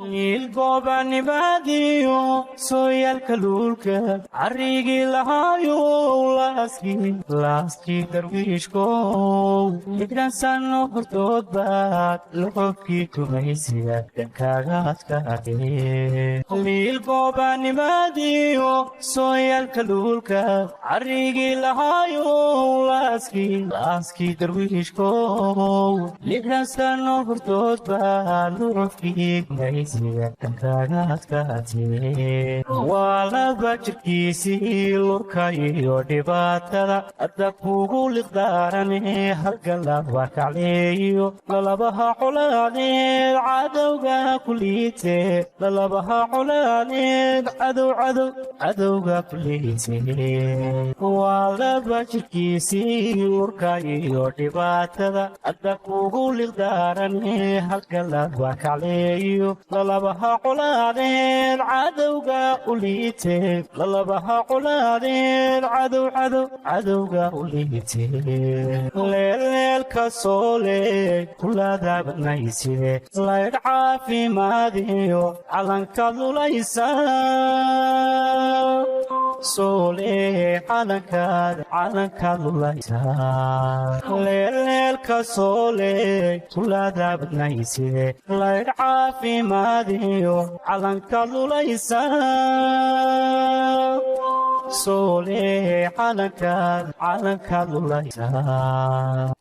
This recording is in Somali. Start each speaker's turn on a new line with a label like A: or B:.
A: القوبان باديو سويا الكلولك عريقي لهايو لاسكي درويشكو إكران سانو برتود بات لحبكي كميسيا دكاغات كاتي القوبان باديو سويا الكلولك عريقي لهايو لاسكي درويشكو إكران سانو برتود بات لحبكي كميسيا wala bajkiisi lurkayo dhibaatada adda kugu liqdaarane halkan laba kacleeyo lalabaha colaaneed cadowga kuliite lalabaha colaaneed cadowga kuliite wala bajkiisi lurkayo dhibaatada adda kugu liqdaarane halkan laba kacleeyo lalabaha colaaneed cadowga uliite lalabaha colaaneed cadowga uliite leelka soole kuladaabanayside laydh caafimaadiyo calanka lulaysa soole calanka lulaysa leelka soole kuladaabanayside laydh caafimaadiyo calanka lulaysa soole calanka lulaysa